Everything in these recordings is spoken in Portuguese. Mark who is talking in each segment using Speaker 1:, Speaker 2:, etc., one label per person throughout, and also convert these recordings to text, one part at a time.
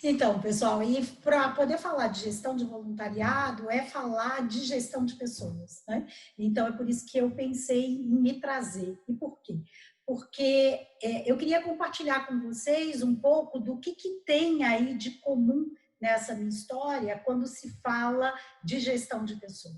Speaker 1: Então, pessoal, e para poder falar de gestão de voluntariado é falar de gestão de pessoas, né? Então, é por isso que eu pensei em me trazer. E por quê? Porque eu queria compartilhar com vocês um pouco do que tem aí de comum nessa minha história quando se fala de gestão de pessoas.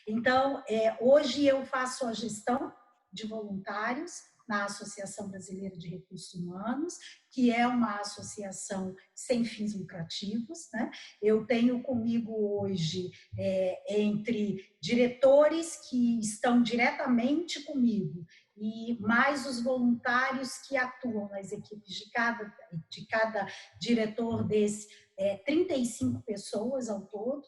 Speaker 1: Então, hoje eu faço a gestão de voluntários na Associação Brasileira de Recursos Humanos, que é uma associação sem fins lucrativos, né? Eu tenho comigo hoje, entre diretores que estão diretamente comigo e mais os voluntários que atuam nas equipes de cada diretor desse, 35 pessoas ao todo.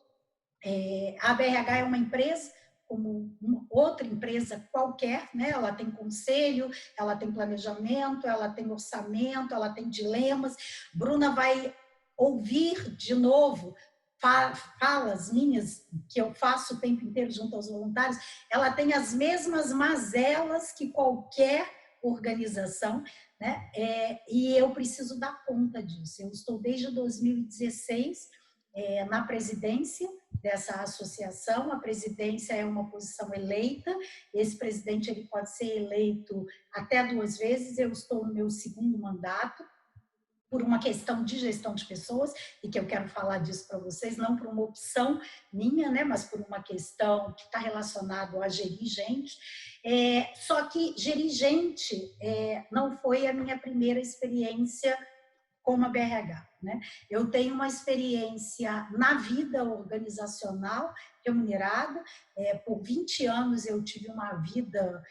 Speaker 1: A BRH é uma empresa como outra empresa qualquer, né? Ela tem conselho, ela tem planejamento, ela tem orçamento, ela tem dilemas. Bruna vai ouvir de novo falas minhas que eu faço o tempo inteiro junto aos voluntários. Ela tem as mesmas mazelas que qualquer organização, né? E eu preciso dar conta disso. Eu estou desde 2016 na presidência dessa associação. A presidência é uma posição eleita, esse presidente ele pode ser eleito até 2 vezes, eu estou no meu 2º mandato, por uma questão de gestão de pessoas, e que eu quero falar disso para vocês, não por uma opção minha, né, mas por uma questão que está relacionada a gerir gente. Só que gerir gente não foi a minha primeira experiência como a BRH, né? Eu tenho uma experiência na vida organizacional remunerada, por 20 anos eu tive uma vida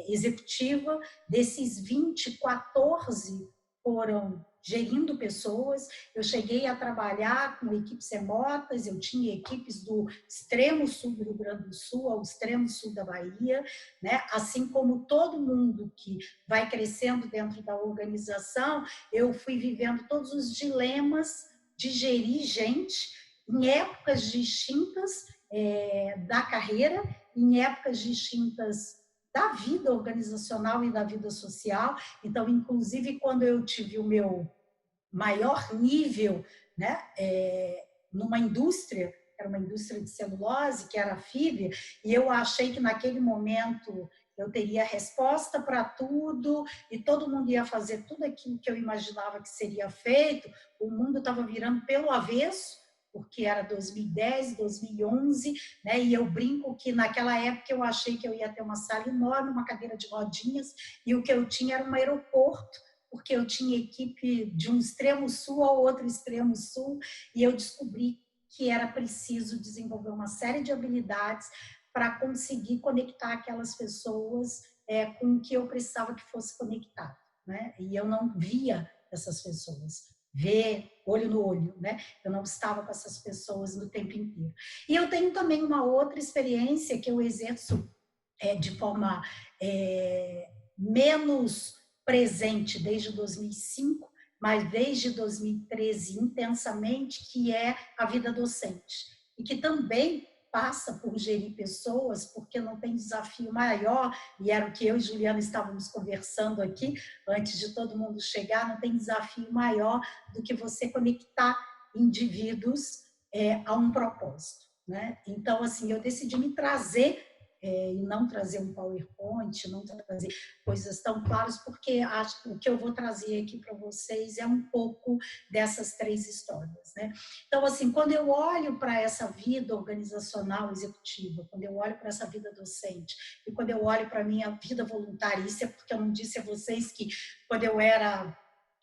Speaker 1: executiva, desses 20, 14 foram gerindo pessoas. Eu cheguei a trabalhar com equipes remotas, eu tinha equipes do extremo sul do Rio Grande do Sul ao extremo sul da Bahia, né? Assim como todo mundo que vai crescendo dentro da organização, eu fui vivendo todos os dilemas de gerir gente em épocas distintas da carreira, em épocas distintas da vida organizacional e da vida social. Então, inclusive, quando eu tive o meu maior nível, né, numa indústria, era uma indústria de celulose, que era a FIB, e eu achei que naquele momento eu teria resposta para tudo e todo mundo ia fazer tudo aquilo que eu imaginava que seria feito. O mundo estava virando pelo avesso, porque era 2010, 2011, né? E eu brinco que naquela época eu achei que eu ia ter uma sala enorme, uma cadeira de rodinhas, e o que eu tinha era um aeroporto, porque eu tinha equipe de um extremo sul ao outro extremo sul, e eu descobri que era preciso desenvolver uma série de habilidades para conseguir conectar aquelas pessoas com o que eu precisava que fosse conectado, né? E eu não via essas pessoas, ver olho no olho, né? Eu não estava com essas pessoas no tempo inteiro. E eu tenho também uma outra experiência que eu exerço de forma menos presente desde 2005, mas desde 2013 intensamente, que é a vida docente. E que também passa por gerir pessoas, porque não tem desafio maior, e era o que eu e Juliana estávamos conversando aqui, antes de todo mundo chegar, não tem desafio maior do que você conectar indivíduos a um propósito, né? Então, assim, eu decidi me trazer e não trazer um PowerPoint, não trazer coisas tão claras, porque acho que o que eu vou trazer aqui para vocês é um pouco dessas 3 histórias, né? Então, assim, quando eu olho para essa vida organizacional executiva, quando eu olho para essa vida docente, e quando eu olho para a minha vida voluntária, isso é porque eu não disse a vocês que quando eu era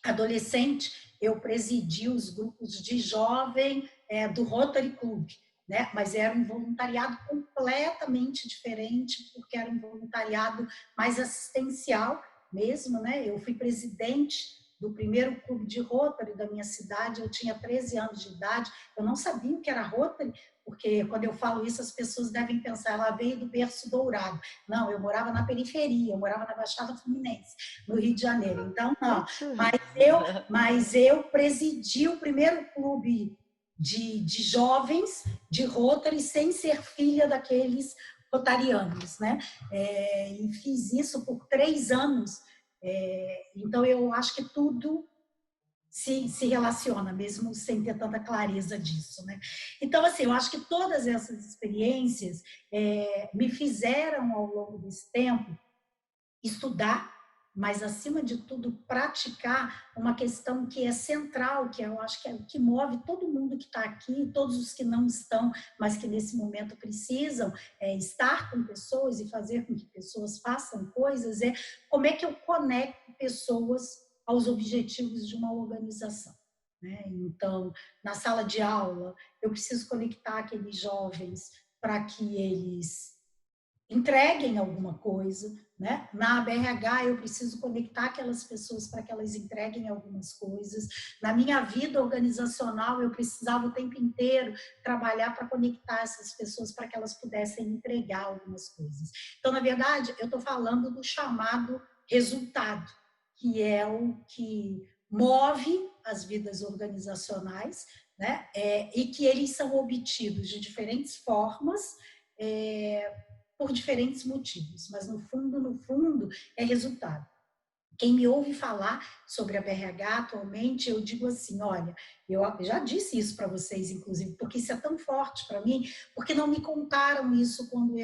Speaker 1: adolescente, eu presidi os grupos de jovem do Rotary Club, né? Mas era um voluntariado completamente diferente, porque era um voluntariado mais assistencial mesmo, né? Eu fui presidente do primeiro clube de Rotary da minha cidade, eu tinha 13 anos de idade, eu não sabia o que era Rotary, porque quando eu falo isso as pessoas devem pensar, ela veio do berço dourado. Não, eu morava na periferia, eu morava na Baixada Fluminense, no Rio de Janeiro, então não. Mas eu presidi o primeiro clube de jovens de Rotary sem ser filha daqueles rotarianos, né? E fiz isso por 3 anos. Então, eu acho que tudo se relaciona, mesmo sem ter tanta clareza disso, né? Então, assim, eu acho que todas essas experiências me fizeram, ao longo desse tempo, estudar, mas, acima de tudo, praticar uma questão que é central, que eu acho que é o que move todo mundo que está aqui, todos os que não estão, mas que nesse momento precisam estar com pessoas e fazer com que pessoas façam coisas, é como é que eu conecto pessoas aos objetivos de uma organização. Né? Então, na sala de aula, eu preciso conectar aqueles jovens para que eles entreguem alguma coisa, né? Na ABRH eu preciso conectar aquelas pessoas para que elas entreguem algumas coisas. Na minha vida organizacional eu precisava o tempo inteiro trabalhar para conectar essas pessoas para que elas pudessem entregar algumas coisas. Então, na verdade, eu estou falando do chamado resultado, que é o que move as vidas organizacionais, né? E que eles são obtidos de diferentes formas, por diferentes motivos, mas no fundo, é resultado. Quem me ouve falar sobre a BRH atualmente, eu digo assim, olha, eu já disse isso para vocês, inclusive, porque isso é tão forte para mim, porque não me contaram isso quando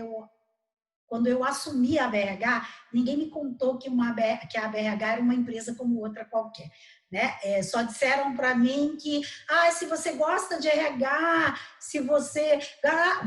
Speaker 1: eu assumi a BRH, ninguém me contou que a BRH era uma empresa como outra qualquer. Né? Só disseram para mim que se você gosta de RH, se você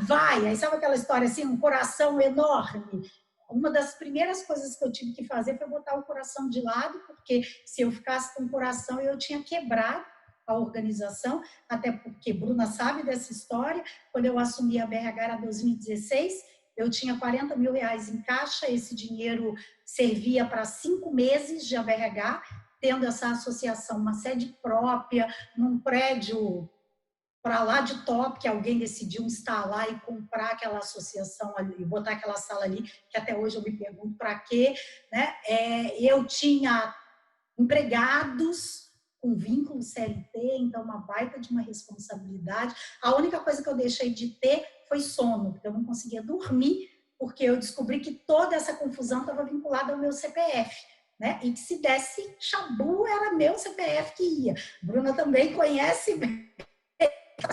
Speaker 1: vai. Aí sabe aquela história assim, um coração enorme? Uma das primeiras coisas que eu tive que fazer foi botar o coração de lado, porque se eu ficasse com o coração, eu tinha quebrado a organização, até porque Bruna sabe dessa história. Quando eu assumi a BRH era 2016, eu tinha 40 mil reais em caixa, esse dinheiro servia para 5 meses de ABRH, tendo essa associação uma sede própria, num prédio para lá de top, que alguém decidiu instalar e comprar aquela associação ali, botar aquela sala ali, que até hoje eu me pergunto para quê. Né? Eu tinha empregados com vínculo CLT, então uma baita de uma responsabilidade. A única coisa que eu deixei de ter foi sono, porque eu não conseguia dormir, porque eu descobri que toda essa confusão estava vinculada ao meu CPF. Né? E que se desse chabu, era meu CPF que ia. Bruna também conhece.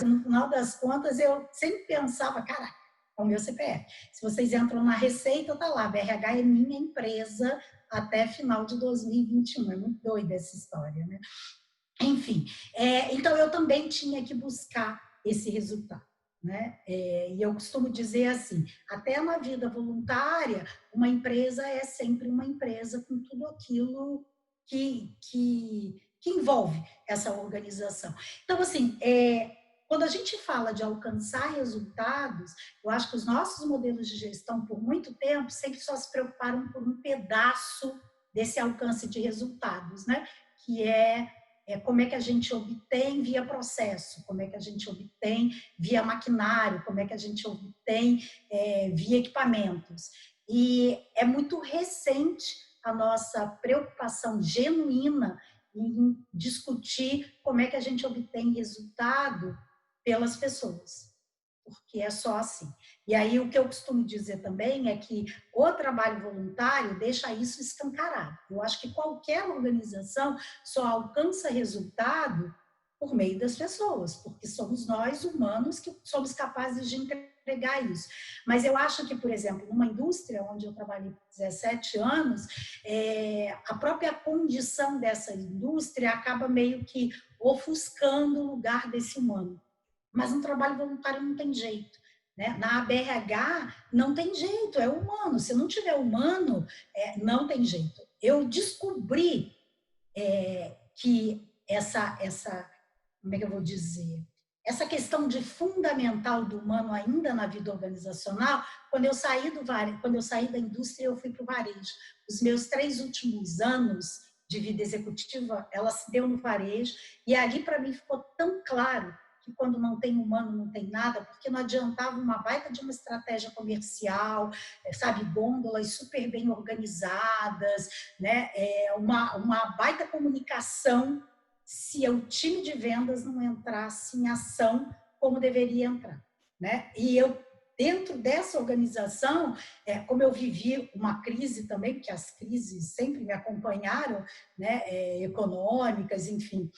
Speaker 1: No final das contas, eu sempre pensava, caraca, é o meu CPF. Se vocês entram na Receita, tá lá, BRH é minha empresa até final de 2021. É muito doida essa história, né? Enfim, então eu também tinha que buscar esse resultado. Né? E eu costumo dizer assim, até na vida voluntária, uma empresa é sempre uma empresa com tudo aquilo que envolve essa organização. Então, assim, quando a gente fala de alcançar resultados, eu acho que os nossos modelos de gestão, por muito tempo, sempre só se preocuparam por um pedaço desse alcance de resultados, né? Que como é que a gente obtém via processo, como é que a gente obtém via maquinário, como é que a gente obtém via equipamentos. E é muito recente a nossa preocupação genuína em discutir como é que a gente obtém resultado pelas pessoas, porque é só assim. E aí o que eu costumo dizer também é que o trabalho voluntário deixa isso escancarado. Eu acho que qualquer organização só alcança resultado por meio das pessoas, porque somos nós, humanos, que somos capazes de entregar isso. Mas eu acho que, por exemplo, numa indústria onde eu trabalhei por 17 anos, a própria condição dessa indústria acaba meio que ofuscando o lugar desse humano. Mas no trabalho voluntário não tem jeito. Né? Na ABRH não tem jeito, é humano. Se não tiver humano, não tem jeito. Eu descobri que como é que eu vou dizer? Essa questão de fundamental do humano ainda na vida organizacional, quando eu saí da indústria, eu fui para o varejo. Os meus 3 últimos anos de vida executiva, ela se deu no varejo, e ali para mim ficou tão claro que quando não tem humano não tem nada, porque não adiantava uma baita de uma estratégia comercial, sabe, gôndolas super bem organizadas, né? Uma baita comunicação, se o time de vendas não entrasse em ação como deveria entrar. Né? E eu dentro dessa organização, como eu vivi uma crise também, porque as crises sempre me acompanharam, né, econômicas, enfim,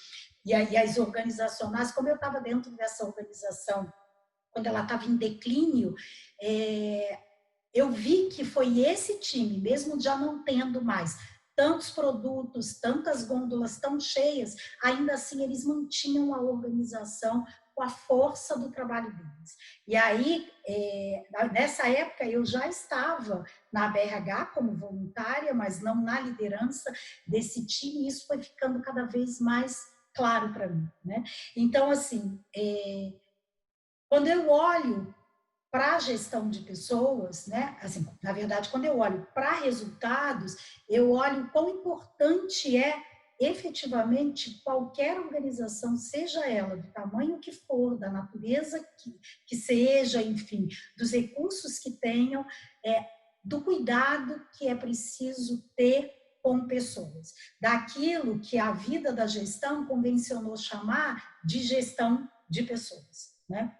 Speaker 1: e aí as organizacionais, como eu estava dentro dessa organização, quando ela estava em declínio, eu vi que foi esse time, mesmo já não tendo mais tantos produtos, tantas gôndolas tão cheias, ainda assim eles mantinham a organização com a força do trabalho deles. E aí, nessa época, eu já estava na BRH como voluntária, mas não na liderança desse time, e isso foi ficando cada vez mais claro para mim, né? Então, assim, quando eu olho para a gestão de pessoas, né? Assim, na verdade, quando eu olho para resultados, eu olho quão importante é efetivamente qualquer organização, seja ela do tamanho que for, da natureza que seja, enfim, dos recursos que tenham, do cuidado que é preciso ter com pessoas, daquilo que a vida da gestão convencionou chamar de gestão de pessoas, né?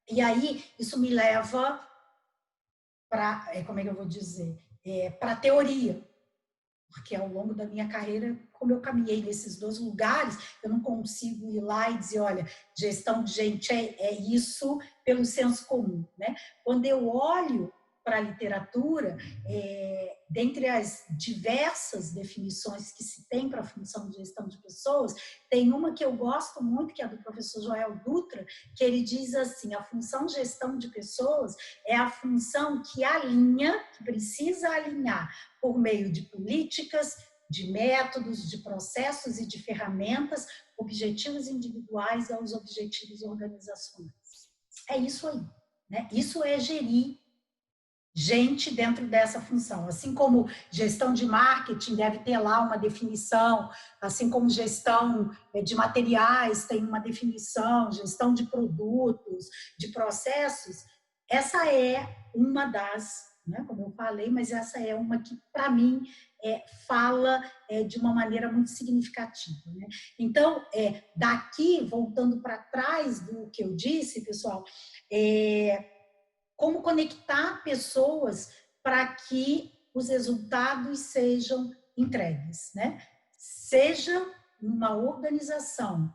Speaker 1: E aí, isso me leva para, como é que eu vou dizer, para a teoria, porque ao longo da minha carreira, como eu caminhei nesses dois lugares, eu não consigo ir lá e dizer, olha, gestão de gente é isso pelo senso comum, né? Quando eu olho para a literatura, dentre as diversas definições que se tem para a função de gestão de pessoas, tem uma que eu gosto muito, que é do professor Joel Dutra, que ele diz assim, a função de gestão de pessoas é a função que alinha, que precisa alinhar por meio de políticas, de métodos, de processos e de ferramentas, objetivos individuais aos objetivos organizacionais. É isso aí, né? Isso é gerir gente dentro dessa função. Assim como gestão de marketing deve ter lá uma definição, assim como gestão de materiais tem uma definição, gestão de produtos, de processos, essa é uma das, né, como eu falei, mas essa é uma que, para mim, fala de uma maneira muito significativa, né? Então, daqui, voltando para trás do que eu disse, pessoal, como conectar pessoas para que os resultados sejam entregues, né? Seja numa organização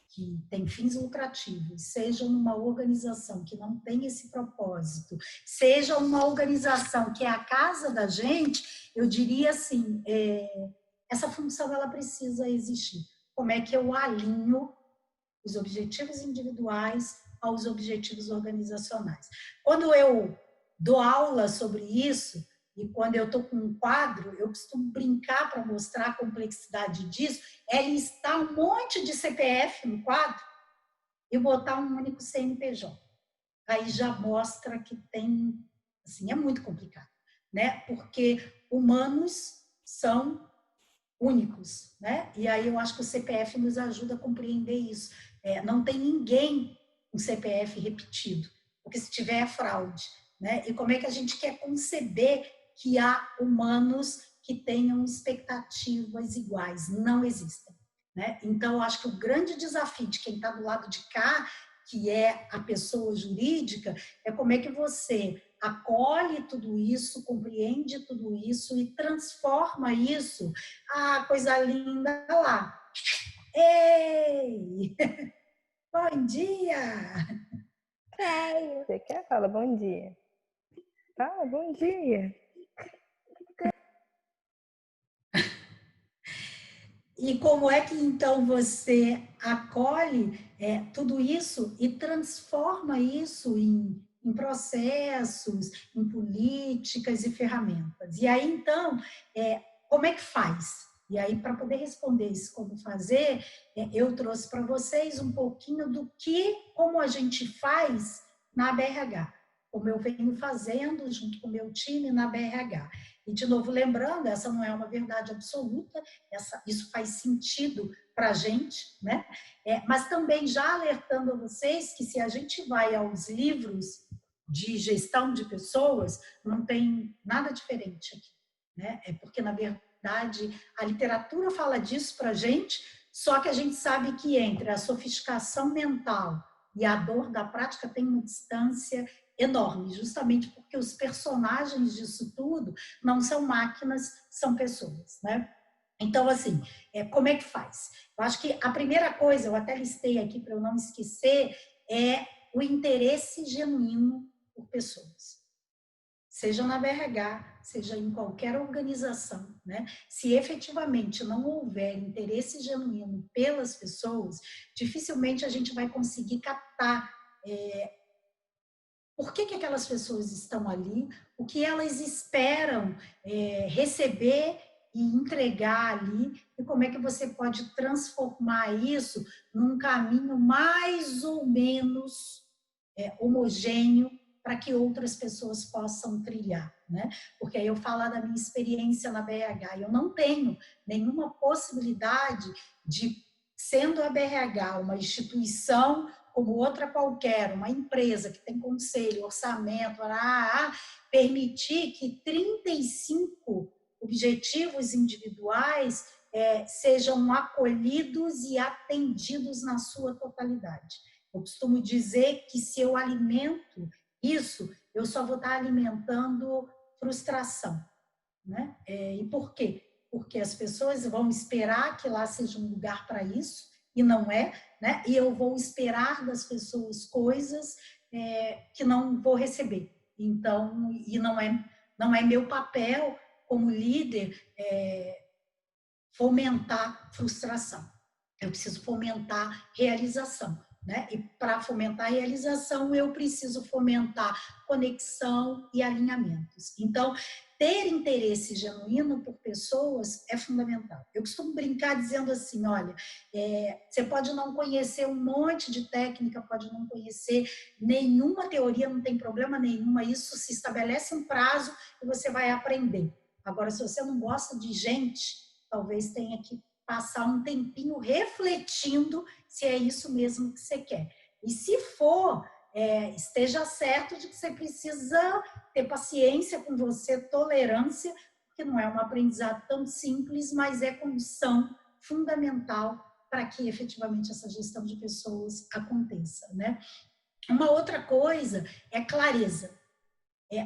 Speaker 1: que tem fins lucrativos, seja numa organização que não tem esse propósito, seja uma organização que é a casa da gente, eu diria assim, essa função ela precisa existir. Como é que eu alinho os objetivos individuais aos objetivos organizacionais? Quando eu dou aula sobre isso, e quando eu estou com um quadro, eu costumo brincar para mostrar a complexidade disso, listar um monte de CPF no quadro e botar um único CNPJ. Aí já mostra que tem, assim, é muito complicado, né? Porque humanos são únicos, né? E aí eu acho que o CPF nos ajuda a compreender isso. Não tem ninguém com CPF repetido, porque se tiver é fraude, né? E como é que a gente quer conceber que há humanos que tenham expectativas iguais? Não existem, né? Então eu acho que o grande desafio de quem está do lado de cá, que é a pessoa jurídica, é como é que você acolhe tudo isso, compreende tudo isso e transforma isso. Ah, coisa linda, olha lá. Ei! Bom dia!
Speaker 2: Ei, você quer? Fala bom dia. Fala bom dia.
Speaker 1: E como é que então você acolhe tudo isso e transforma isso em processos, em políticas e ferramentas? E aí então, como é que faz? E aí, para poder responder isso, como fazer, eu trouxe para vocês um pouquinho do como a gente faz na BRH, como eu venho fazendo junto com o meu time na BRH. E, de novo, lembrando, essa não é uma verdade absoluta, isso faz sentido para a gente, né? Mas também já alertando a vocês que se a gente vai aos livros de gestão de pessoas, não tem nada diferente aqui, né? Porque, na verdade, a literatura fala disso para a gente, só que a gente sabe que entre a sofisticação mental e a dor da prática tem uma distância enorme, justamente porque os personagens disso tudo não são máquinas, são pessoas, né? Então, assim, como é que faz? Eu acho que a primeira coisa, eu até listei aqui para eu não esquecer, é o interesse genuíno por pessoas. Seja na BRH, seja em qualquer organização, né? Se efetivamente não houver interesse genuíno pelas pessoas, dificilmente a gente vai conseguir captar por que aquelas pessoas estão ali, o que elas esperam receber e entregar ali, e como é que você pode transformar isso num caminho mais ou menos homogêneo para que outras pessoas possam trilhar, né? Porque aí eu falar da minha experiência na BRH, eu não tenho nenhuma possibilidade de, sendo a BRH uma instituição como outra qualquer, uma empresa que tem conselho, orçamento, permitir que 35 objetivos individuais sejam acolhidos e atendidos na sua totalidade. Eu costumo dizer que se eu alimento isso, eu só vou estar alimentando frustração, né? E por quê? Porque as pessoas vão esperar que lá seja um lugar para isso, e não é, né? E eu vou esperar das pessoas coisas que não vou receber. Então, e não é meu papel como líder fomentar frustração. Eu preciso fomentar realização, né? E para fomentar a realização, eu preciso fomentar conexão e alinhamentos. Então, ter interesse genuíno por pessoas é fundamental. Eu costumo brincar dizendo assim, olha, você pode não conhecer um monte de técnica, pode não conhecer nenhuma teoria, não tem problema nenhuma, isso se estabelece um prazo e você vai aprender. Agora, se você não gosta de gente, talvez tenha que passar um tempinho refletindo se é isso mesmo que você quer. E se for, esteja certo de que você precisa ter paciência com você, tolerância, porque não é um aprendizado tão simples, mas é condição fundamental para que efetivamente essa gestão de pessoas aconteça, né? Uma outra coisa é clareza.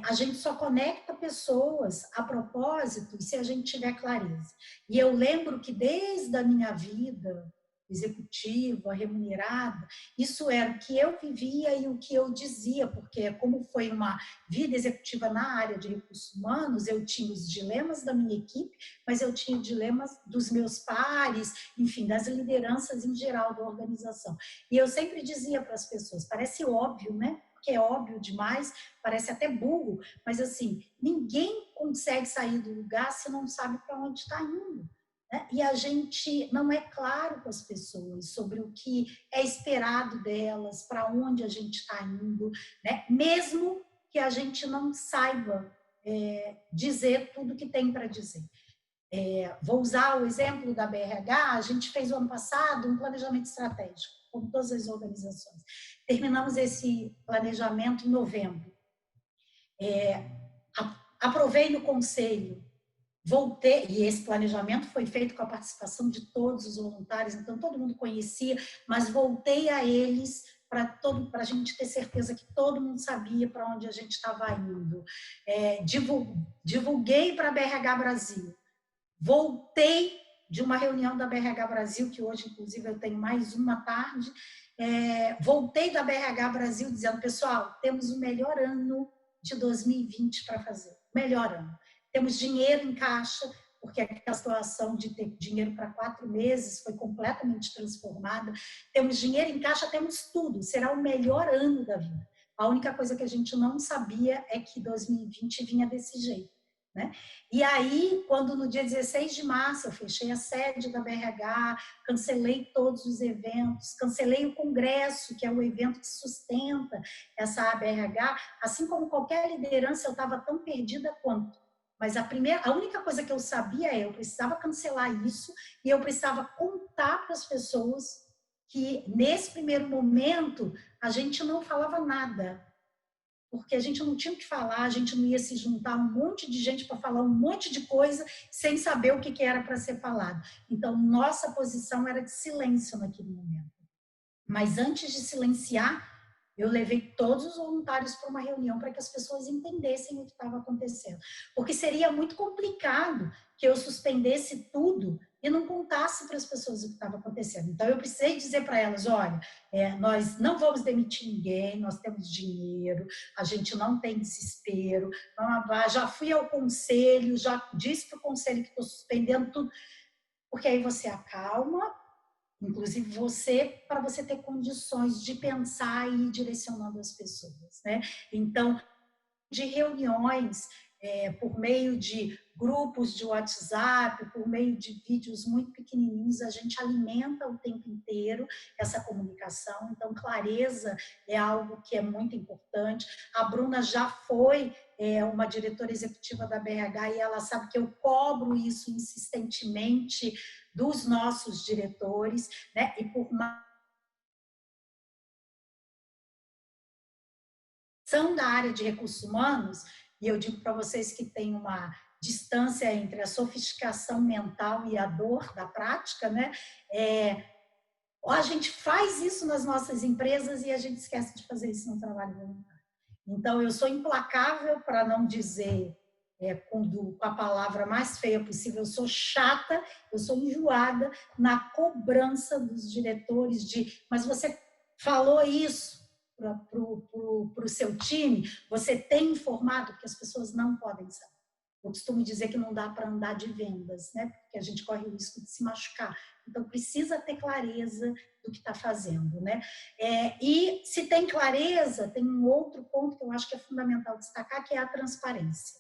Speaker 1: A gente só conecta pessoas a propósito se a gente tiver clareza. E eu lembro que desde a minha vida executiva, remunerada, isso era o que eu vivia e o que eu dizia, porque como foi uma vida executiva na área de recursos humanos, eu tinha os dilemas da minha equipe, mas eu tinha dilemas dos meus pares, enfim, das lideranças em geral da organização. E eu sempre dizia para as pessoas, parece óbvio, né? Que é óbvio demais, parece até burro, mas assim, ninguém consegue sair do lugar se não sabe para onde está indo. Né? E a gente não é claro com as pessoas sobre o que é esperado delas, para onde a gente está indo, né? Mesmo que a gente não saiba dizer tudo que tem para dizer. Vou usar o exemplo da BRH, a gente fez o ano passado um planejamento estratégico, como todas as organizações. Terminamos esse planejamento em novembro. Aprovei no conselho, voltei, e esse planejamento foi feito com a participação de todos os voluntários, então todo mundo conhecia, mas voltei a eles para a gente ter certeza que todo mundo sabia para onde a gente estava indo. Divulguei para a BRH Brasil. Voltei de uma reunião da BRH Brasil, que hoje, inclusive, eu tenho mais uma tarde. Voltei da BRH Brasil dizendo, pessoal, temos o melhor ano de 2020 para fazer. Melhor ano. Temos dinheiro em caixa, porque aquela situação de ter dinheiro para 4 meses foi completamente transformada. Temos dinheiro em caixa, temos tudo. Será o melhor ano da vida. A única coisa que a gente não sabia é que 2020 vinha desse jeito. Né? E aí, quando no dia 16 de março eu fechei a sede da BRH, cancelei todos os eventos, cancelei o congresso, que é o evento que sustenta essa ABRH, assim como qualquer liderança, eu estava tão perdida quanto. Mas a única coisa que eu sabia eu precisava cancelar isso e eu precisava contar para as pessoas que, nesse primeiro momento, a gente não falava nada, porque a gente não tinha o que falar, a gente não ia se juntar um monte de gente para falar um monte de coisa sem saber o que era para ser falado. Então, nossa posição era de silêncio naquele momento. Mas antes de silenciar, Eu levei todos os voluntários para uma reunião para que as pessoas entendessem o que estava acontecendo. Porque seria muito complicado que eu suspendesse tudo e não contasse para as pessoas o que estava acontecendo. Então, eu precisei dizer para elas, olha, nós não vamos demitir ninguém, nós temos dinheiro, a gente não tem desespero, já fui ao conselho, já disse para o conselho que estou suspendendo tudo, porque aí você acalma, inclusive para você ter condições de pensar e ir direcionando as pessoas, né? Então, de reuniões, por meio de grupos de WhatsApp, por meio de vídeos muito pequenininhos, a gente alimenta o tempo inteiro essa comunicação. Então, clareza é algo que é muito importante. A Bruna já foi uma diretora executiva da BRH e ela sabe que eu cobro isso insistentemente dos nossos diretores, né? E por mais são da área de recursos humanos, e eu digo para vocês que tem uma distância entre a sofisticação mental e a dor da prática, né? A gente faz isso nas nossas empresas e a gente esquece de fazer isso no trabalho voluntário. Então, eu sou implacável, para não dizer com a palavra mais feia possível, eu sou chata, eu sou enjoada na cobrança dos diretores mas você falou isso para o seu time, você tem informado, porque as pessoas não podem saber. Eu costumo dizer que não dá para andar de vendas, né? Porque a gente corre o risco de se machucar. Então, precisa ter clareza do que está fazendo, né? E se tem clareza, tem um outro ponto que eu acho que é fundamental destacar, que é a transparência.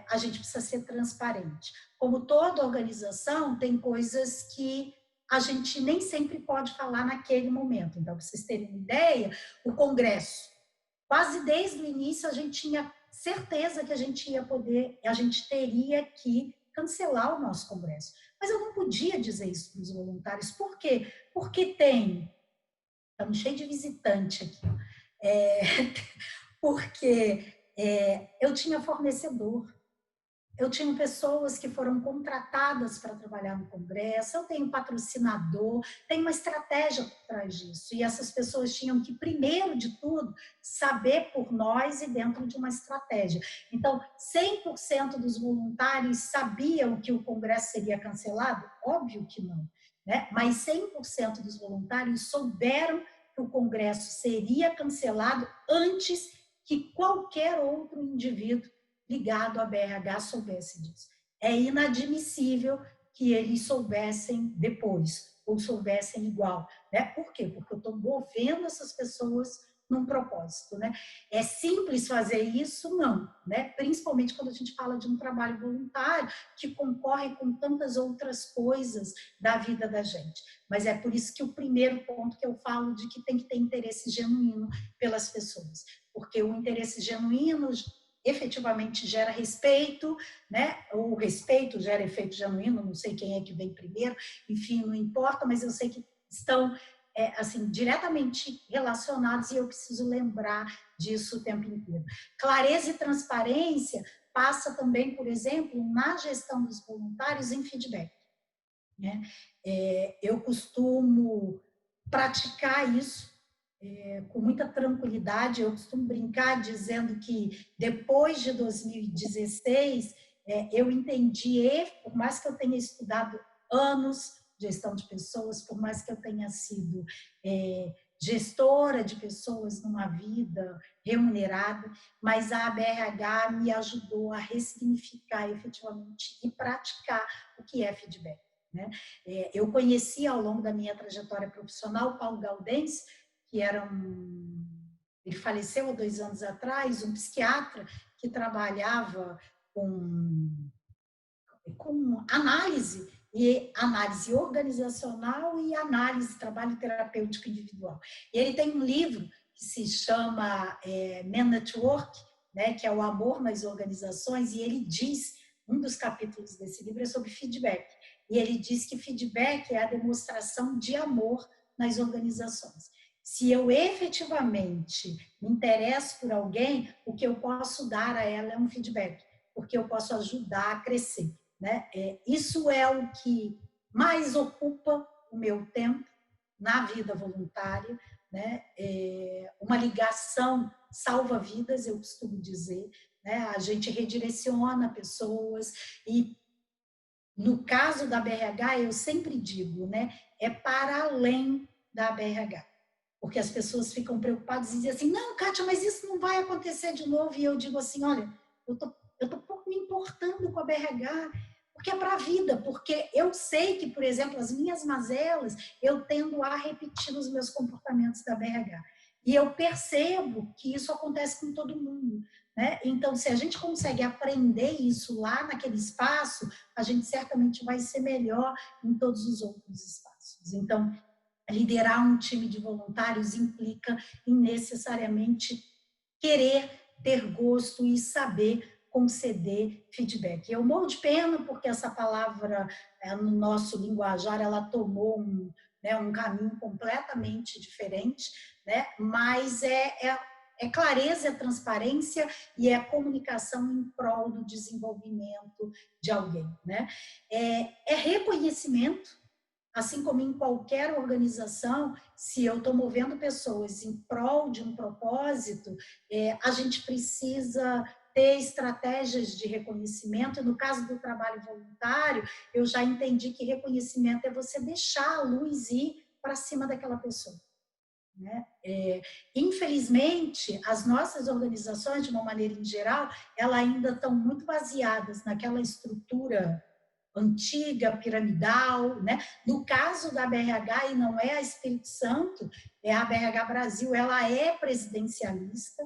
Speaker 1: A gente precisa ser transparente. Como toda organização, tem coisas que a gente nem sempre pode falar naquele momento. Então, para vocês terem uma ideia, o Congresso, quase desde o início a gente tinha certeza que a gente teria que cancelar o nosso congresso. Mas eu não podia dizer isso para os voluntários. Por quê? Porque estamos cheios de visitante aqui. Porque eu tinha fornecedor. Eu tinha pessoas que foram contratadas para trabalhar no congresso, eu tenho patrocinador, tem uma estratégia por trás disso. E essas pessoas tinham que, primeiro de tudo, saber por nós e dentro de uma estratégia. Então, 100% dos voluntários sabiam que o congresso seria cancelado? Óbvio que não, né? Mas 100% dos voluntários souberam que o congresso seria cancelado antes que qualquer outro indivíduo ligado à BRH soubesse disso. É inadmissível que eles soubessem depois, ou soubessem igual. Né? Por quê? Porque eu estou movendo essas pessoas num propósito. Né? É simples fazer isso? Não. Né? Principalmente quando a gente fala de um trabalho voluntário, que concorre com tantas outras coisas da vida da gente. Mas é por isso que o primeiro ponto que eu falo de que tem que ter interesse genuíno pelas pessoas. Porque o interesse genuíno efetivamente gera respeito, né? O respeito gera efeito genuíno, não sei quem é que vem primeiro, enfim, não importa, mas eu sei que estão assim, diretamente relacionados e eu preciso lembrar disso o tempo inteiro. Clareza e transparência passa também, por exemplo, na gestão dos voluntários em feedback. Né? Eu costumo praticar isso com muita tranquilidade. Eu costumo brincar dizendo que depois de 2016 eu entendi, por mais que eu tenha estudado anos gestão de pessoas, por mais que eu tenha sido gestora de pessoas numa vida remunerada, mas a ABRH me ajudou a ressignificar efetivamente e praticar o que é feedback. Né? Eu conheci ao longo da minha trajetória profissional o Paulo Gaudense, que era ele faleceu há 2 anos atrás, um psiquiatra que trabalhava com análise organizacional e análise, trabalho terapêutico individual. E ele tem um livro que se chama Man at Work, né, que é o amor nas organizações, e ele diz, um dos capítulos desse livro é sobre feedback, e ele diz que feedback é a demonstração de amor nas organizações. Se eu efetivamente me interesso por alguém, o que eu posso dar a ela é um feedback, porque eu posso ajudar a crescer. Né? Isso é o que mais ocupa o meu tempo na vida voluntária, né? Uma ligação salva vidas, eu costumo dizer, né? A gente redireciona pessoas e, no caso da BRH, eu sempre digo, né? É para além da BRH. Porque as pessoas ficam preocupadas e dizem assim, não, Kátia, mas isso não vai acontecer de novo. E eu digo assim, olha, eu tô pouco me importando com a BRH, porque é para a vida, porque eu sei que, por exemplo, as minhas mazelas, eu tendo a repetir os meus comportamentos da BRH. E eu percebo que isso acontece com todo mundo, né? Então, se a gente consegue aprender isso lá naquele espaço, a gente certamente vai ser melhor em todos os outros espaços. Então, liderar um time de voluntários implica em necessariamente querer, ter gosto e saber conceder feedback. Eu morro de pena porque essa palavra, no nosso linguajar, ela tomou um caminho completamente diferente, né? Mas é clareza, é transparência e é comunicação em prol do desenvolvimento de alguém, né? É reconhecimento, assim como em qualquer organização, se eu estou movendo pessoas em prol de um propósito, a gente precisa ter estratégias de reconhecimento. No caso do trabalho voluntário, eu já entendi que reconhecimento é você deixar a luz ir para cima daquela pessoa, né? Infelizmente, as nossas organizações, de uma maneira em geral, elas ainda estão muito baseadas naquela estrutura antiga, piramidal, né? No caso da BRH, e não é a Espírito Santo, é a BRH Brasil, ela é presidencialista,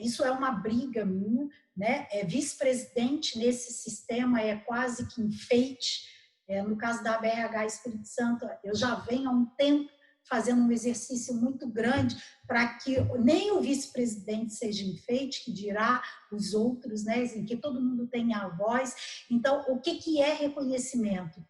Speaker 1: isso é uma briga minha, né? Vice-presidente nesse sistema é quase que enfeite. No caso da BRH Espírito Santo, eu já venho há um tempo fazendo um exercício muito grande para que nem o vice-presidente seja enfeite, que dirá os outros, né, em que todo mundo tenha a voz. Então, o que é reconhecimento?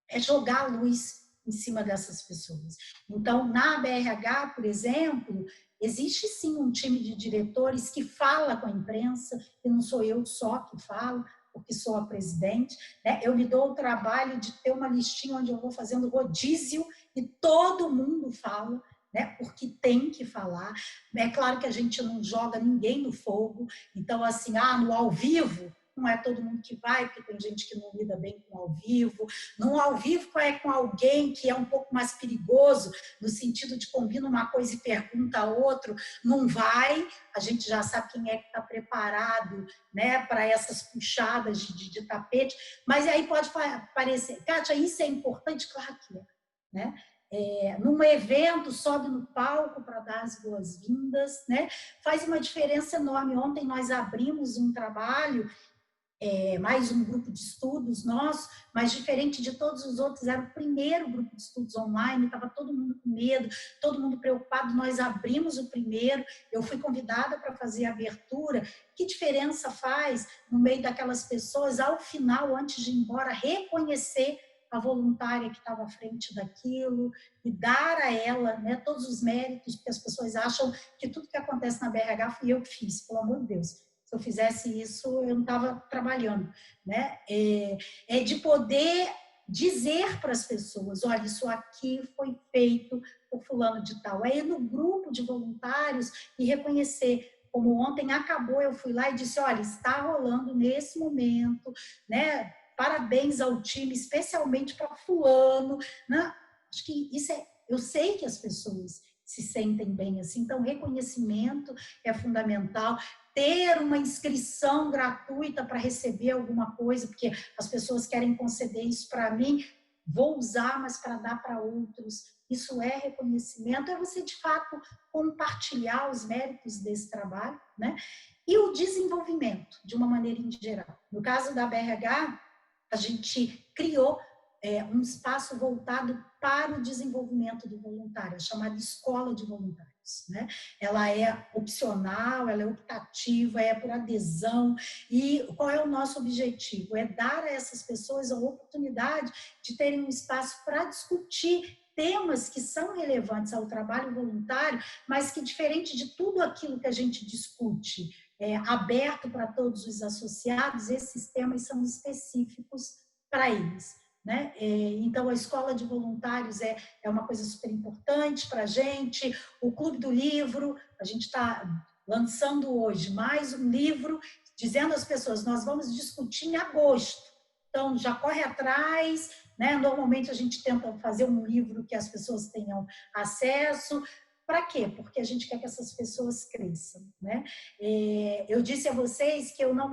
Speaker 1: É jogar a luz em cima dessas pessoas. Então, na BRH, por exemplo, existe sim um time de diretores que fala com a imprensa, e não sou eu só que falo, porque sou a presidente, né? Eu me dou o trabalho de ter uma listinha onde eu vou fazendo rodízio e todo mundo fala, né? Porque tem que falar. É claro que a gente não joga ninguém no fogo, então, assim, no ao vivo, não é todo mundo que vai, porque tem gente que não lida bem com ao vivo. No ao vivo é com alguém que é um pouco mais perigoso, no sentido de combina uma coisa e pergunta a outro, não vai. A gente já sabe quem é que está preparado, né, para essas puxadas de tapete. Mas aí pode parecer, Kátia, isso é importante? Claro que é, né? Num evento, sobe no palco para dar as boas-vindas, né? Faz uma diferença enorme. Ontem nós abrimos um trabalho, mais um grupo de estudos nosso, mas diferente de todos os outros, era o primeiro grupo de estudos online, estava todo mundo com medo, todo mundo preocupado, nós abrimos o primeiro, eu fui convidada para fazer a abertura. Que diferença faz no meio daquelas pessoas, ao final, antes de ir embora, reconhecer a voluntária que estava à frente daquilo e dar a ela, né, todos os méritos, porque as pessoas acham que tudo que acontece na BRH fui eu que fiz, pelo amor de Deus. Se eu fizesse isso, eu não estava trabalhando, né? De poder dizer para as pessoas, olha, isso aqui foi feito por fulano de tal. Ir no grupo de voluntários e reconhecer, como ontem acabou, eu fui lá e disse, olha, está rolando nesse momento, né? Parabéns ao time, especialmente para fulano, né? Acho que isso eu sei que as pessoas se sentem bem assim, então reconhecimento é fundamental. Ter uma inscrição gratuita para receber alguma coisa, porque as pessoas querem conceder isso para mim, vou usar, mas para dar para outros. Isso é reconhecimento, é você, de fato, compartilhar os méritos desse trabalho, né? E o desenvolvimento, de uma maneira em geral. No caso da BRH, a gente criou um espaço voltado para o desenvolvimento do voluntário, chamada Escola de Voluntários, né? Ela é opcional, ela é optativa, é por adesão. E qual é o nosso objetivo? É dar a essas pessoas a oportunidade de terem um espaço para discutir temas que são relevantes ao trabalho voluntário, mas que, diferente de tudo aquilo que a gente discute, aberto para todos os associados, esses temas são específicos para eles. né? Então, a escola de voluntários é uma coisa super importante para a gente. O Clube do Livro, a gente está lançando hoje mais um livro, dizendo às pessoas, nós vamos discutir em agosto. Então, já corre atrás, né? Normalmente, a gente tenta fazer um livro que as pessoas tenham acesso. Para quê? Porque a gente quer que essas pessoas cresçam, né? Eu disse a vocês que eu não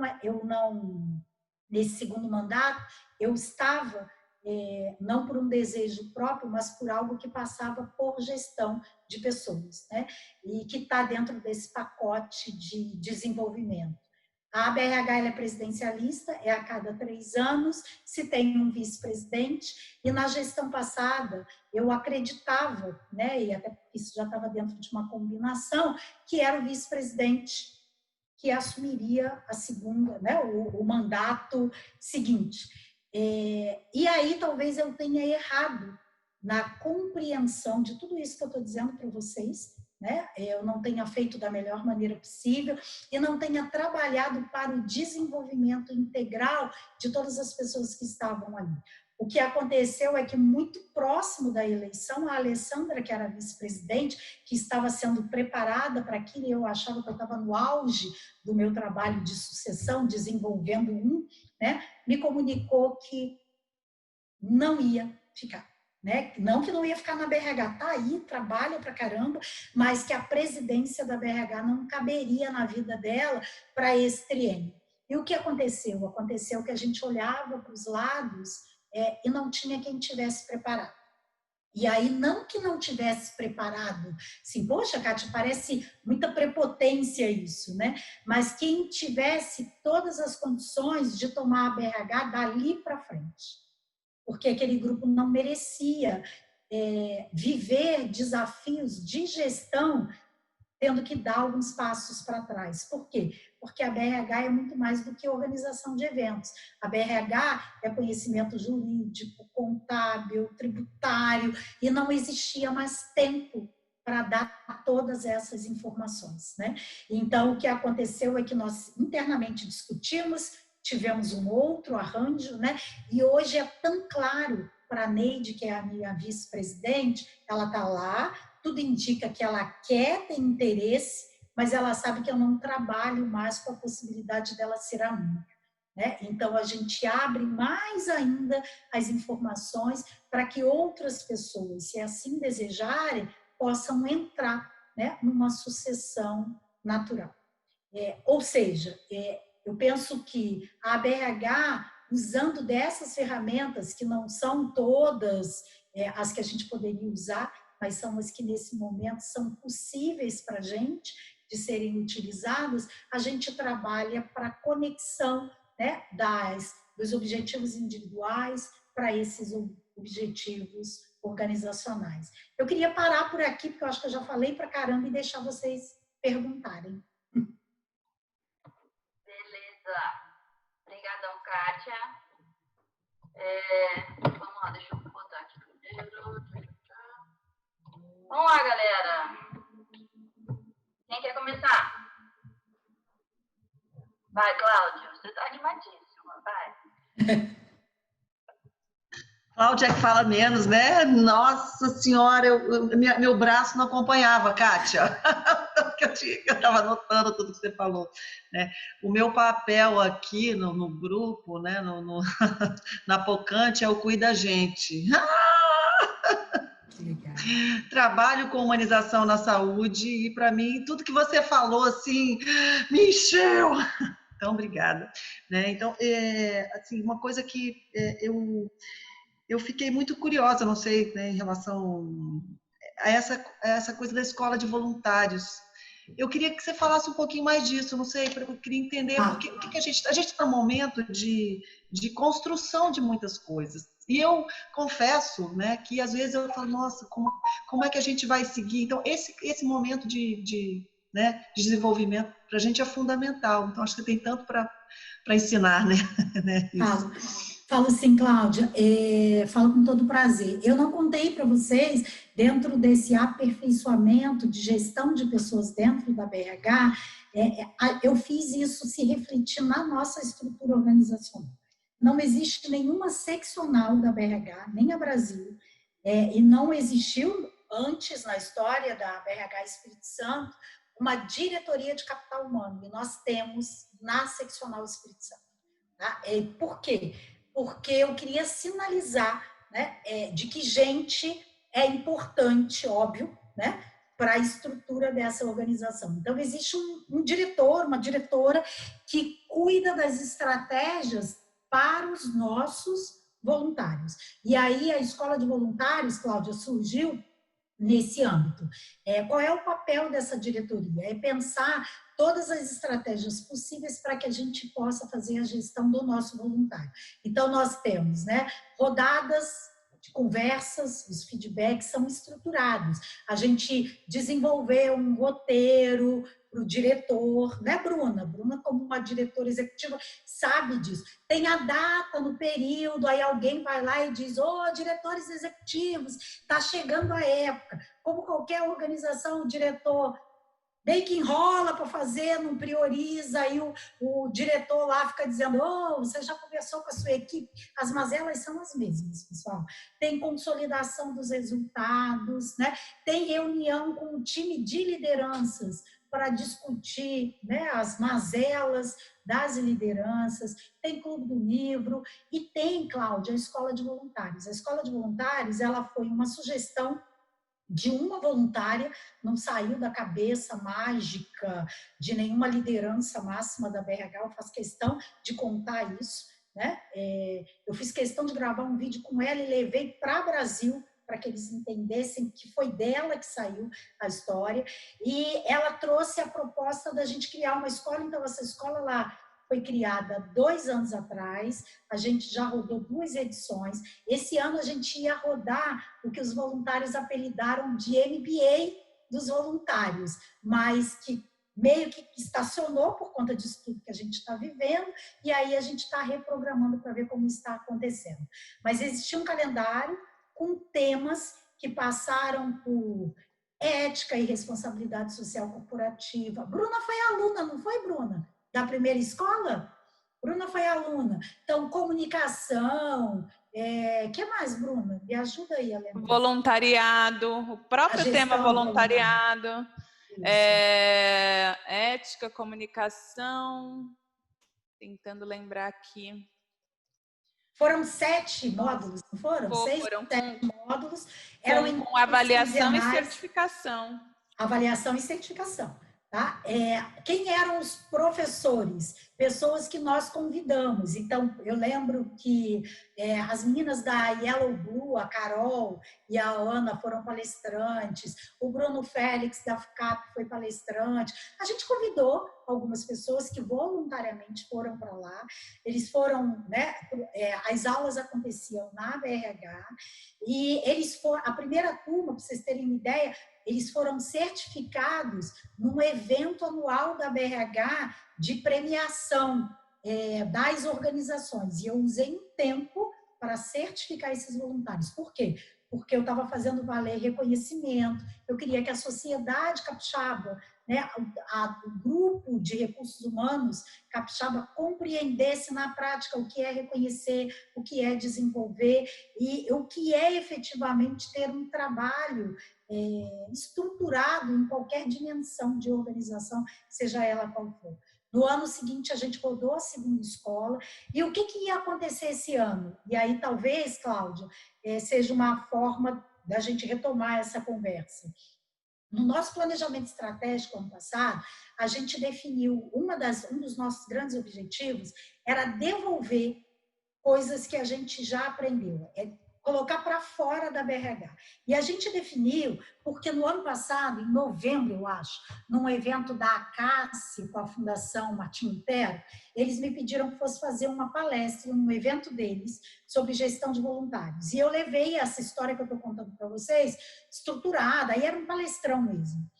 Speaker 1: nesse segundo mandato, eu estava, não por um desejo próprio, mas por algo que passava por gestão de pessoas, né? E que está dentro desse pacote de desenvolvimento. A ABRH ela é presidencialista, é a cada 3 anos, se tem um vice-presidente, e na gestão passada eu acreditava, né, e até porque isso já estava dentro de uma combinação, que era o vice-presidente que assumiria a segunda, né, o mandato seguinte. E aí talvez eu tenha errado na compreensão de tudo isso que eu estou dizendo para vocês, né? Eu não tenha feito da melhor maneira possível e não tenha trabalhado para o desenvolvimento integral de todas as pessoas que estavam ali. O que aconteceu é que muito próximo da eleição, a Alessandra, que era vice-presidente, que estava sendo preparada para aquilo, e eu achava que eu estava no auge do meu trabalho de sucessão, desenvolvendo né, me comunicou que não ia ficar. Né? Não que não ia ficar na BRH, tá aí, trabalha pra caramba, mas que a presidência da BRH não caberia na vida dela para esse triênio. E o que aconteceu? Aconteceu que a gente olhava para os lados e não tinha quem tivesse preparado. E aí, não que não tivesse preparado, assim, poxa, Kátia, parece muita prepotência isso, né? Mas quem tivesse todas as condições de tomar a BRH dali para frente. Porque aquele grupo não merecia viver desafios de gestão tendo que dar alguns passos para trás. Por quê? Porque a BRH é muito mais do que organização de eventos. A BRH é conhecimento jurídico, contábil, tributário, e não existia mais tempo para dar todas essas informações, né? Então, o que aconteceu é que nós internamente discutimos, tivemos um outro arranjo, né? E hoje é tão claro para a Neide, que é a minha vice-presidente, ela está lá, tudo indica que ela quer, tem interesse, mas ela sabe que eu não trabalho mais com a possibilidade dela ser a única. Né? Então, a gente abre mais ainda as informações para que outras pessoas, se assim desejarem, possam entrar, né, numa sucessão natural. Ou seja, eu penso que a ABRH, usando dessas ferramentas, que não são todas as que a gente poderia usar, mas são as que nesse momento são possíveis para a gente de serem utilizadas, a gente trabalha para a conexão, né, dos objetivos individuais para esses objetivos organizacionais. Eu queria parar por aqui, porque eu acho que eu já falei para caramba, e deixar vocês perguntarem.
Speaker 3: Beleza. Obrigadão, Kátia. Vamos lá, deixa eu botar aqui primeiro. Vamos lá, galera. Quem quer começar? Vai, Cláudia. Você tá animadíssima. Vai.
Speaker 4: Cláudia é que fala menos, né? Nossa Senhora, meu braço não acompanhava, Kátia. Eu estava anotando tudo que você falou. Né? O meu papel aqui no grupo, né? na Pocante, é o Cuida Gente. Trabalho com humanização na saúde e, para mim, tudo que você falou, assim, me encheu. Então, obrigada. Né? Então, assim, uma coisa que eu fiquei muito curiosa, não sei, né, em relação a essa coisa da escola de voluntários. Eu queria que você falasse um pouquinho mais disso, não sei, eu queria entender o que a gente está num momento de construção de muitas coisas. E eu confesso, né, que às vezes eu falo, nossa, como é que a gente vai seguir? Então, esse momento de desenvolvimento para a gente é fundamental. Então, acho que tem tanto para ensinar, né?
Speaker 1: Falo sim, Cláudia, falo com todo prazer. Eu não contei para vocês, dentro desse aperfeiçoamento de gestão de pessoas dentro da BRH, eu fiz isso se refletir na nossa estrutura organizacional. não existe nenhuma seccional da BRH, nem a Brasil, e não existiu antes na história da BRH Espírito Santo uma diretoria de capital humano, e nós temos na seccional Espírito Santo. Tá? Por quê? Porque eu queria sinalizar, né, de que gente é importante, óbvio, né, para a estrutura dessa organização. Então, existe um diretor, uma diretora que cuida das estratégias para os nossos voluntários. E aí a Escola de Voluntários, Cláudia, surgiu nesse âmbito. Qual é o papel dessa diretoria? É pensar todas as estratégias possíveis para que a gente possa fazer a gestão do nosso voluntário. Então, nós temos, né, rodadas de conversas, os feedbacks são estruturados. A gente desenvolveu um roteiro para o diretor, né, Bruna? Bruna, como uma diretora executiva, sabe disso. Tem a data no período, aí alguém vai lá e diz, diretores executivos, está chegando a época. Como qualquer organização, o diretor meio que enrola para fazer, não prioriza, aí o diretor lá fica dizendo, você já conversou com a sua equipe? As mazelas são as mesmas, pessoal. Tem consolidação dos resultados, né? Tem reunião com o time de lideranças para discutir, né, as mazelas das lideranças, tem Clube do Livro e tem, Cláudia, a Escola de Voluntários. A Escola de Voluntários, ela foi uma sugestão de uma voluntária, não saiu da cabeça mágica de nenhuma liderança máxima da BRH, eu faço questão de contar isso, né? Eu fiz questão de gravar um vídeo com ela e levei para o Brasil, para que eles entendessem que foi dela que saiu a história, e ela trouxe a proposta da gente criar uma escola, então essa escola lá foi criada 2 anos atrás, a gente já rodou 2 edições. Esse ano a gente ia rodar o que os voluntários apelidaram de MBA dos voluntários, mas que meio que estacionou por conta disso tudo que a gente está vivendo, e aí a gente está reprogramando para ver como está acontecendo. Mas existia um calendário com temas que passaram por ética e responsabilidade social corporativa. Bruna foi aluna, não foi, Bruna? Da primeira escola? Bruna foi aluna. Então, comunicação. Que mais, Bruna? Me ajuda aí a lembrar.
Speaker 2: Voluntariado, o próprio tema voluntariado. Ética, comunicação. Tentando lembrar aqui.
Speaker 1: Foram 7 módulos, não foram? 6, 7 módulos.
Speaker 2: Eram com avaliação e certificação.
Speaker 1: Avaliação e certificação. Tá? Quem eram os professores? Pessoas que nós convidamos. Então, eu lembro que as meninas da Yellow Blue, a Carol e a Ana foram palestrantes, o Bruno Félix da FCAP foi palestrante. A gente convidou algumas pessoas que voluntariamente foram para lá. Eles foram, né, as aulas aconteciam na BRH e eles foram, a primeira turma, para vocês terem uma ideia, eles foram certificados num evento anual da BRH de premiação das organizações. E eu usei um tempo para certificar esses voluntários. Por quê? Porque eu estava fazendo valer reconhecimento, eu queria que a sociedade capixaba, né, o grupo de recursos humanos capixaba compreendesse na prática o que é reconhecer, o que é desenvolver e o que é efetivamente ter um trabalho estruturado em qualquer dimensão de organização, seja ela qual for. No ano seguinte, a gente rodou a segunda escola. E o que ia acontecer esse ano? E aí, talvez, Cláudia, seja uma forma da gente retomar essa conversa. No nosso planejamento estratégico, ano passado, a gente definiu, um dos nossos grandes objetivos era devolver coisas que a gente já aprendeu, colocar para fora da BRH. E a gente definiu, porque no ano passado, em novembro, eu acho, num evento da ACACE, com a Fundação Martim Lutero, eles me pediram que fosse fazer uma palestra, um evento deles, sobre gestão de voluntários. E eu levei essa história que eu estou contando para vocês, estruturada, aí era um palestrão mesmo.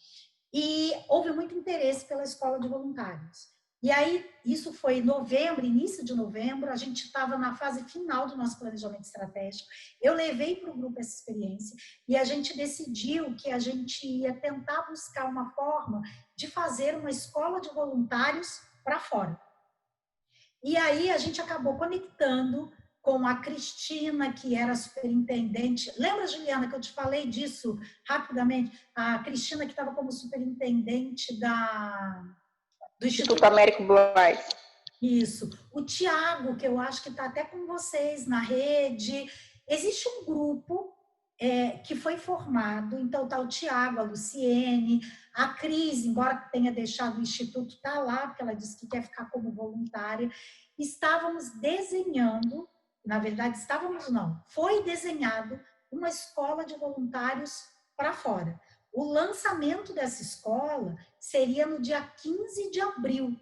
Speaker 1: E houve muito interesse pela Escola de Voluntários. E aí, isso foi em novembro, início de novembro, a gente estava na fase final do nosso planejamento estratégico. Eu levei para o grupo essa experiência e a gente decidiu que a gente ia tentar buscar uma forma de fazer uma escola de voluntários para fora. E aí a gente acabou conectando com a Cristina, que era superintendente. Lembra, Juliana, que eu te falei disso rapidamente? A Cristina, que estava como superintendente do
Speaker 2: Instituto Américo Braz.
Speaker 1: Isso. O Tiago, que eu acho que está até com vocês na rede. Existe um grupo que foi formado, então está o Tiago, a Luciene, a Cris, embora tenha deixado o Instituto, está lá, porque ela disse que quer ficar como voluntária. Estávamos desenhando, na verdade, foi desenhado uma escola de voluntários para fora. O lançamento dessa escola seria no dia 15 de abril,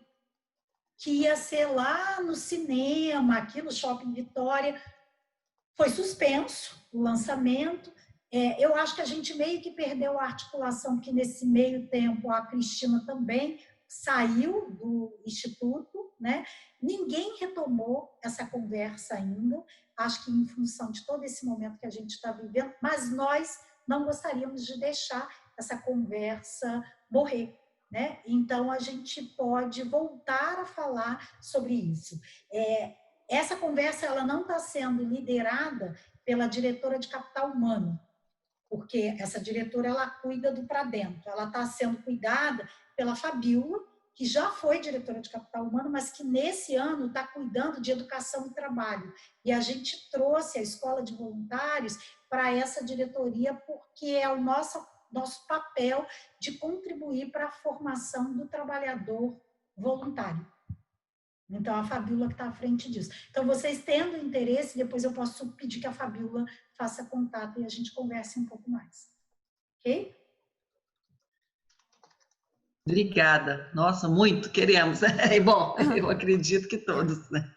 Speaker 1: que ia ser lá no cinema, aqui no Shopping Vitória. Foi suspenso o lançamento. Eu acho que a gente meio que perdeu a articulação, porque nesse meio tempo a Cristina também saiu do Instituto, né? Ninguém retomou essa conversa ainda, acho que em função de todo esse momento que a gente está vivendo, mas nós não gostaríamos de deixar essa conversa morrer, né? Então, a gente pode voltar a falar sobre isso. Essa conversa ela não está sendo liderada pela diretora de capital humano, porque essa diretora ela cuida do para dentro. Ela está sendo cuidada pela Fabíola, que já foi diretora de capital humano, mas que nesse ano está cuidando de educação e trabalho. E a gente trouxe a escola de voluntários para essa diretoria, porque é o nosso papel de contribuir para a formação do trabalhador voluntário. Então, a Fabíola que está à frente disso. Então, vocês tendo interesse, depois eu posso pedir que a Fabíola faça contato e a gente converse um pouco mais. Ok?
Speaker 4: Obrigada. Nossa, muito queremos. E bom, eu acredito que todos, né?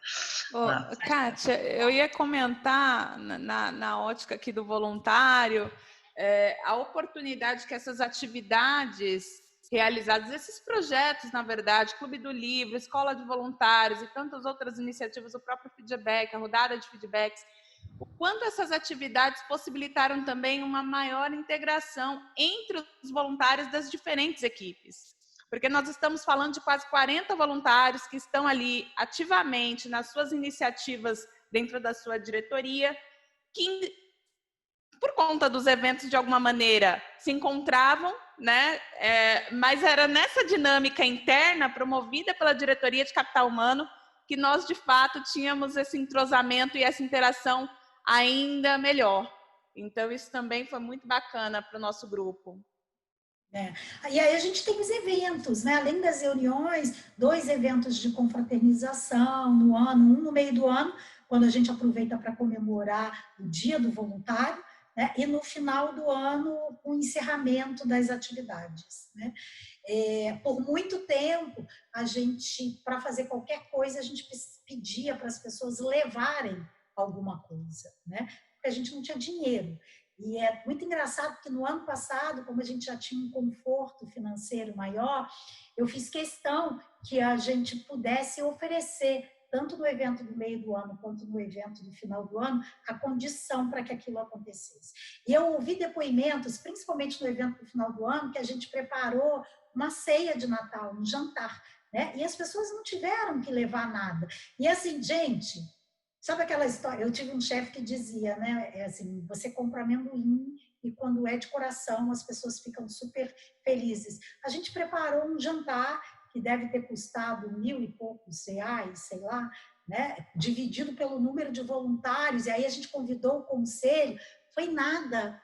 Speaker 5: Kátia, eu ia comentar na ótica aqui do voluntário, a oportunidade que essas atividades realizadas, esses projetos, na verdade, Clube do Livro, Escola de Voluntários e tantas outras iniciativas, o próprio feedback, a rodada de feedbacks, o quanto essas atividades possibilitaram também uma maior integração entre os voluntários das diferentes equipes. Porque nós estamos falando de quase 40 voluntários que estão ali ativamente nas suas iniciativas dentro da sua diretoria, que, por conta dos eventos, de alguma maneira, se encontravam, né? Mas era nessa dinâmica interna, promovida pela diretoria de capital humano, que nós, de fato, tínhamos esse entrosamento e essa interação ainda melhor. Então, isso também foi muito bacana para o nosso grupo.
Speaker 1: E aí a gente tem os eventos, né? Além das reuniões, 2 eventos de confraternização no ano, um no meio do ano, quando a gente aproveita para comemorar o Dia do Voluntário, né? E no final do ano, o encerramento das atividades, né? Por muito tempo, a gente, para fazer qualquer coisa, a gente pedia para as pessoas levarem alguma coisa, né? Porque a gente não tinha dinheiro. E é muito engraçado porque no ano passado, como a gente já tinha um conforto financeiro maior, eu fiz questão que a gente pudesse oferecer, tanto no evento do meio do ano quanto no evento do final do ano, a condição para que aquilo acontecesse. E eu ouvi depoimentos, principalmente no evento do final do ano, que a gente preparou uma ceia de Natal, um jantar, né? E as pessoas não tiveram que levar nada. E assim, gente... Sabe aquela história? Eu tive um chefe que dizia, né? Assim, você compra amendoim e quando é de coração as pessoas ficam super felizes. A gente preparou um jantar que deve ter custado R$1.000 e poucos reais, sei lá, né? Dividido pelo número de voluntários. E aí a gente convidou o conselho. Foi nada.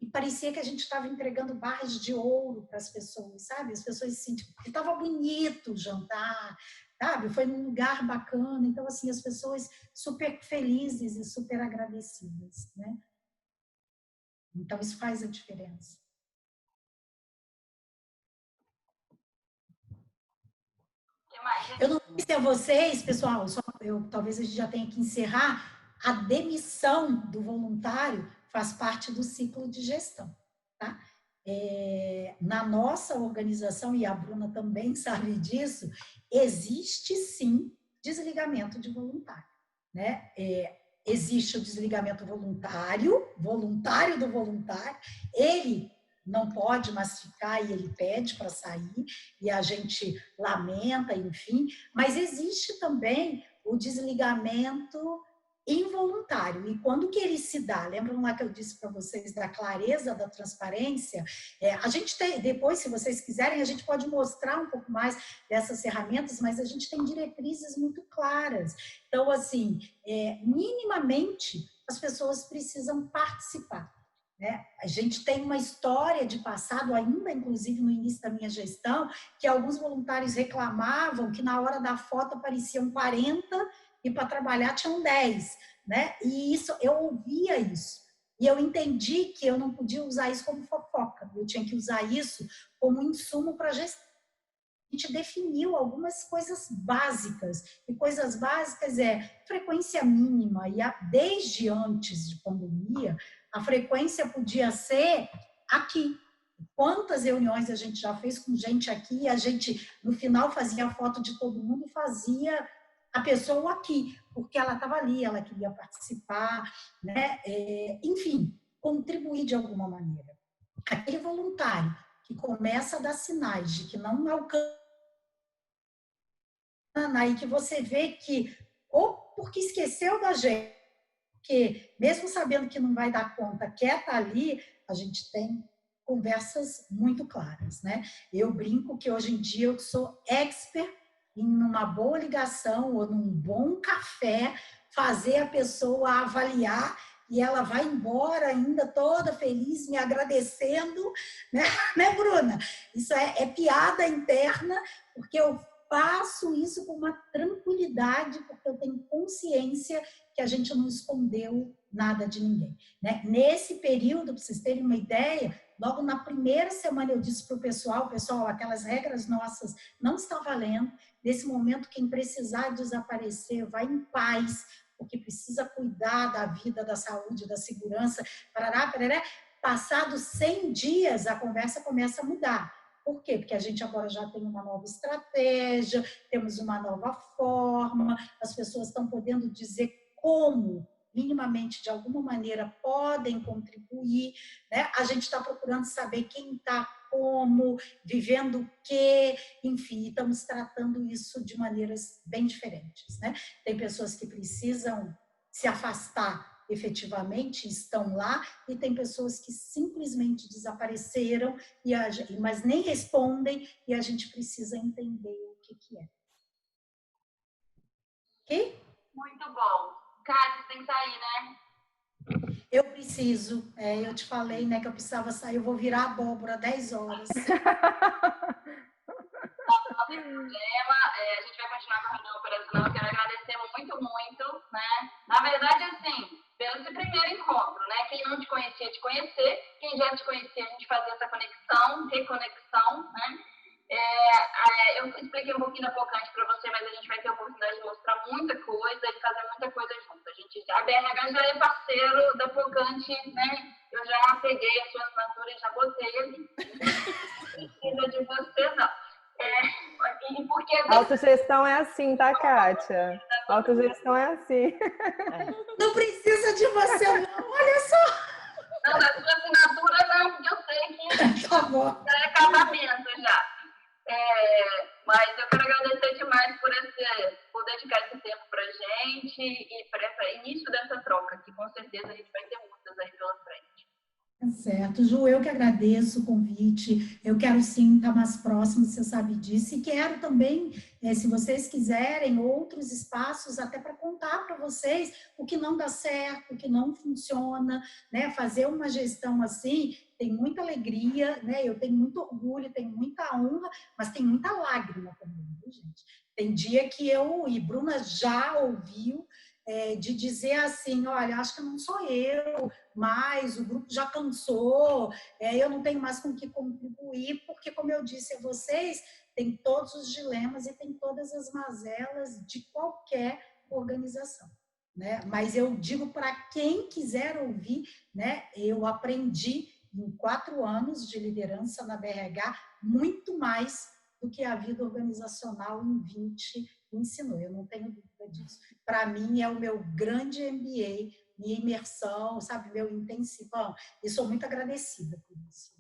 Speaker 1: E parecia que a gente estava entregando barras de ouro para as pessoas, sabe? As pessoas se sentiam... Estava bonito o jantar, sabe? Foi num lugar bacana. Então, assim, as pessoas super felizes e super agradecidas, né? Então, isso faz a diferença. Eu não sei se é vocês, pessoal, talvez a gente já tenha que encerrar. A demissão do voluntário faz parte do ciclo de gestão, tá? Na nossa organização, e a Bruna também sabe disso, existe sim desligamento de voluntário, né? Existe o desligamento voluntário do voluntário, ele não pode mais ficar e ele pede para sair, e a gente lamenta, enfim, mas existe também o desligamento involuntário. E quando que ele se dá? Lembram lá que eu disse para vocês da clareza, da transparência? A gente tem, depois, se vocês quiserem, a gente pode mostrar um pouco mais dessas ferramentas, mas a gente tem diretrizes muito claras. Então, assim, minimamente, as pessoas precisam participar. Né? A gente tem uma história de passado, ainda inclusive no início da minha gestão, que alguns voluntários reclamavam que na hora da foto apareciam 40 e para trabalhar tinham 10, né? E isso, eu ouvia isso. E eu entendi que eu não podia usar isso como fofoca, eu tinha que usar isso como insumo para a gestão. A gente definiu algumas coisas básicas, e coisas básicas frequência mínima, e desde antes de pandemia, a frequência podia ser aqui. Quantas reuniões a gente já fez com gente aqui, a gente no final fazia a foto de todo mundo e fazia a pessoa aqui, porque ela estava ali, ela queria participar, né? Enfim, contribuir de alguma maneira. Aquele voluntário que começa a dar sinais de que não alcança, aí que você vê que, ou porque esqueceu da gente, porque mesmo sabendo que não vai dar conta, quer estar ali, a gente tem conversas muito claras, né? Eu brinco que hoje em dia eu sou expert em uma boa ligação ou num bom café, fazer a pessoa avaliar e ela vai embora ainda toda feliz, me agradecendo, né Bruna? Isso é piada interna, porque eu faço isso com uma tranquilidade, porque eu tenho consciência que a gente não escondeu nada de ninguém. Né? Nesse período, para vocês terem uma ideia, logo na primeira semana eu disse para o pessoal, aquelas regras nossas não estão valendo, nesse momento quem precisar desaparecer, vai em paz, porque precisa cuidar da vida, da saúde, da segurança, parará, parará. Passados 100 dias, a conversa começa a mudar. Por quê? Porque a gente agora já tem uma nova estratégia, temos uma nova forma, as pessoas estão podendo dizer como, minimamente, de alguma maneira, podem contribuir, né? A gente está procurando saber quem está como, vivendo o quê, enfim, estamos tratando isso de maneiras bem diferentes, né? Tem pessoas que precisam se afastar efetivamente, estão lá, e tem pessoas que simplesmente desapareceram, mas nem respondem, e a gente precisa entender o que é. Ok?
Speaker 3: Muito bom. Kátia, você tem que sair, né?
Speaker 1: Eu preciso. Eu te falei, né, que eu precisava sair. Eu vou virar abóbora 10 horas.
Speaker 3: Não tem problema. A gente vai continuar com a reunião operacional. Eu quero agradecer muito, muito, né? Na verdade, assim, pelo esse primeiro encontro, né? Quem não te conhecia, te conhecer. Quem já te conhecia, a gente fazer essa conexão, reconexão, né? Eu expliquei um pouquinho da Pocante para você, mas a gente vai ter a oportunidade de mostrar muita coisa e fazer muita coisa junto. A BRH já é parceiro da Pocante, né? Eu já peguei a sua assinatura e já botei ali. Não precisa de você, não. Porque
Speaker 2: Autogestão é assim, tá, Kátia? Autogestão é assim.
Speaker 1: Não precisa de você, não. Olha só.
Speaker 3: Não, da sua assinatura não, porque eu sei que
Speaker 1: tá bom.
Speaker 3: Já é acabamento já. Mas eu quero agradecer demais por dedicar esse tempo para a gente e para esse início dessa troca, que com certeza a gente vai ter muitas aí pela frente.
Speaker 1: Certo, Ju, eu que agradeço o convite, eu quero sim estar mais próximo, você sabe disso, e quero também, se vocês quiserem, outros espaços até para contar para vocês o que não dá certo, o que não funciona, né? Fazer uma gestão assim tem muita alegria, né? Eu tenho muito orgulho, tenho muita honra, mas tem muita lágrima também, viu, gente? Tem dia que e Bruna já ouviu, de dizer assim, olha, acho que não sou eu, mas o grupo já cansou, eu não tenho mais com que contribuir, porque, como eu disse a vocês, tem todos os dilemas e tem todas as mazelas de qualquer organização. Né? Mas eu digo para quem quiser ouvir, né, eu aprendi em 4 anos de liderança na BRH muito mais do que a vida organizacional em 20 ensinou, eu não tenho dúvida disso. Para mim, é o meu grande MBA, minha imersão, sabe, meu intensivão, e sou muito agradecida por isso.